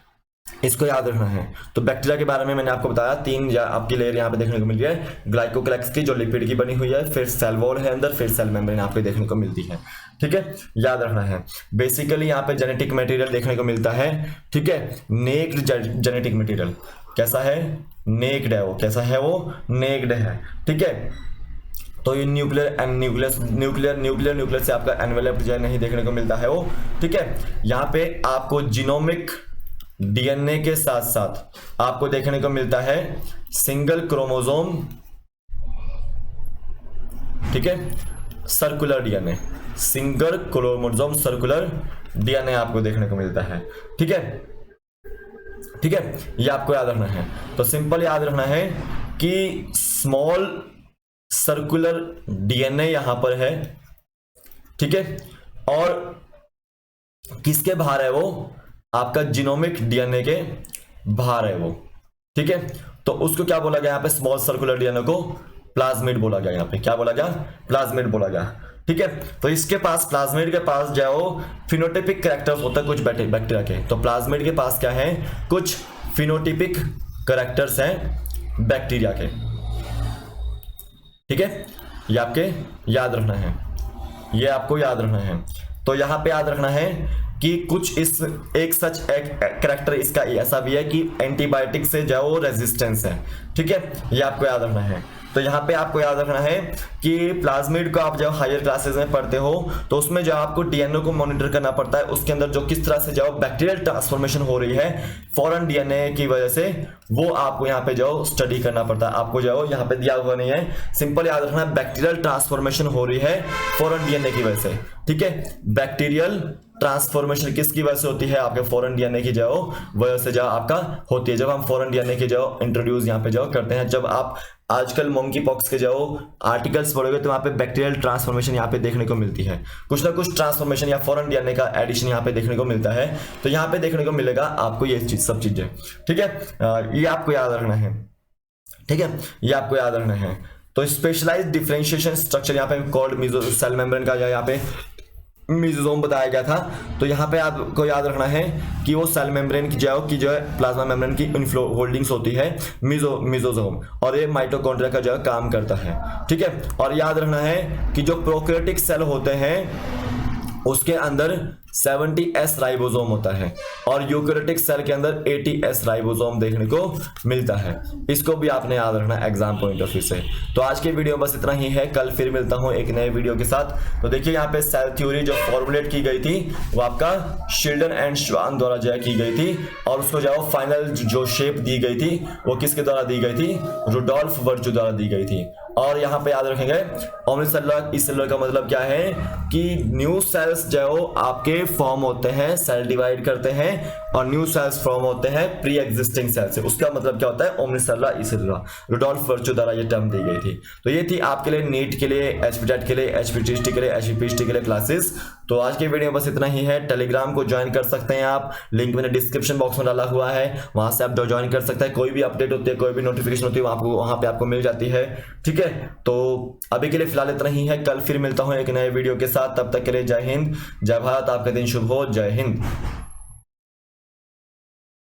इसको याद रखना है। तो बैक्टीरिया के बारे में मैंने आपको बताया, 3 आपकी लेयर यहाँ पे देखने को मिल रही है। ग्लाइकोक्लेक्स की जो लिपिड की बनी हुई है, फिर सेल वॉल है अंदर, फिर सेल मेम्ब्रेन आपको देखने को मिलती है। ठीक है, याद रखना है। बेसिकली यहाँ पे जेनेटिक मटेरियल देखने को मिलता है। ठीक है, नेक्ड जेनेटिक मटेरियल। कैसा है? नेक्ड है वो। कैसा है वो? नेक्ड है। ठीक है, तो ये न्यूक्लियर से आपका एनवेलप जो नहीं देखने को मिलता है वो। ठीक है, यहाँ पे आपको जीनोमिक डीएनए के साथ साथ आपको देखने को मिलता है सिंगल क्रोमोसोम। ठीक है, circular DNA, single chromosome circular DNA आपको देखने को मिलता है। ठीक है, ठीक है, ये आपको याद रखना है। तो सिंपल याद रखना है कि स्मॉल सर्कुलर डीएनए यहां पर है। ठीक है, और किसके बाहर है वो? आपका जीनोमिक डीएनए के बाहर है वो। ठीक है, तो उसको क्या बोला गया यहाँ पे? स्मॉल सर्कुलर डीएनए को प्लाज्मिड बोला गया। यहाँ पे क्या बोला गया? प्लाज्मिड बोला गया। ठीक है, तो इसके पास, प्लाज्मिड के पास जाओ फिनोटाइपिक कैरेक्टर्स होता है कुछ बैक्टीरिया के। तो प्लाज्मिड के पास क्या है? कुछ फिनोटाइपिक कैरेक्टर्स हैं बैक्टीरिया के। ठीक है, ये आपके याद रखना है, ये आपको याद रखना है। तो यहां पे याद रखना है कि कुछ इस एक सच कैरेक्टर इसका ऐसा भी है कि एंटीबायोटिक से जो रेजिस्टेंस है। ठीक है, ये आपको याद रखना है। तो यहाँ पे आपको याद रखना है कि प्लाज्मिड को आप जब हायर क्लासेस में पढ़ते हो तो उसमें जो आपको डीएनए को मॉनिटर करना पड़ता है, उसके अंदर जो किस तरह से जो बैक्टीरियल ट्रांसफॉर्मेशन हो रही है फॉरेन डीएनए की वजह से, वो आपको यहाँ पे जो स्टडी करना पड़ता है। आपको जो यहाँ पे दिया हुआ नहीं है, सिंपल याद रखना, बैक्टीरियल ट्रांसफॉर्मेशन हो रही है फॉरेन डीएनए की वजह से। ठीक है, बैक्टीरियल ट्रांसफॉर्मेशन किसकी वजह से होती है? आपके फॉरेन डीएनए की जो वजह से जो आपका होती है। जब हम फॉरेन डीएनए की जो इंट्रोड्यूस यहाँ पे जो करते हैं, जब आप आजकल मंकी पॉक्स के जो आर्टिकल्स पढ़ोगे तो वहाँ पे बैक्टीरियल ट्रांसफॉर्मेशन यहाँ पे देखने को मिलती है। कुछ ना कुछ ट्रांसफॉर्मेशन या फॉरेन डीएनए का एडिशन यहाँ पे देखने को मिलता है। तो यहाँ पे देखने को मिलेगा आपको ये चीज, सब चीजें। ठीक है, ये आपको याद रखना है। ठीक है, ये आपको याद रखना है। तो स्पेशलाइज्ड डिफरेंशिएशन स्ट्रक्चर यहाँ पे कॉल्ड मेसो सेल मेम्ब्रेन का यहाँ पे मीजोसोम बताया गया था। तो यहाँ पे आपको याद रखना है कि वो सेल मेम्ब्रेन की जो है प्लाज्मा मेम्ब्रेन की इनफ्लो होल्डिंग्स होती है मीजोसोम, और ये माइटोकॉन्ड्रिया का जो है काम करता है। ठीक है, और याद रखना है कि जो प्रोकैरियोटिक सेल होते हैं उसके अंदर 70S राइबोसोम होता है और यूकैरियोटिक सेल के अंदर 80S राइबोसोम देखने को मिलता है। इसको भी आपने याद रखना एग्जाम पॉइंट ऑफ व्यू से। तो आज के वीडियो बस इतना ही है, कल फिर मिलता हूं एक नए वीडियो के साथ। तो देखिए यहाँ पे सेल थ्योरी जो फॉर्मुलेट की गई थी वो आपका शिल्डन एंड श्वान द्वारा जो की गई थी, और उसको जो फाइनल जो शेप दी गई थी वो किसके द्वारा दी गई थी? रुडोल्फ वर्जू द्वारा दी गई थी। और यहाँ पे याद रखेंगे ओमनीसेलुलर इस सेलुलर का मतलब क्या है कि न्यू सेल्स जो आपके फॉर्म होते हैं, सेल डिवाइड करते हैं और न्यू सेल्स फॉर्म होते हैं प्री एग्जिस्टिंग सेल से। उसका मतलब क्या होता है? ओमनीसेलुलर यूनिसेलुलर। रुडोल्फ वर्चू द्वारा ये टर्म दी गई थी। तो ये थी आपके लिए नीट के लिए, एचपीटेट के लिए, एचपीटीएसटी के लिए, एचपीएसटी के लिए क्लासेस। तो आज के वीडियो में बस इतना ही है। टेलीग्राम को ज्वाइन कर सकते हैं आप, लिंक मैंने डिस्क्रिप्शन बॉक्स में डाला हुआ है, वहां से आप ज्वाइन कर सकते हैं। कोई भी अपडेट होती है, कोई भी नोटिफिकेशन होती है, आपको वहां पे आपको मिल जाती है। ठीक है, तो अभी के लिए फिलहाल इतना ही है। कल फिर मिलता हूं एक नए वीडियो के साथ। तब तक के लिए जय हिंद, जय भारत, आपका दिन शुभ हो। जय हिंद।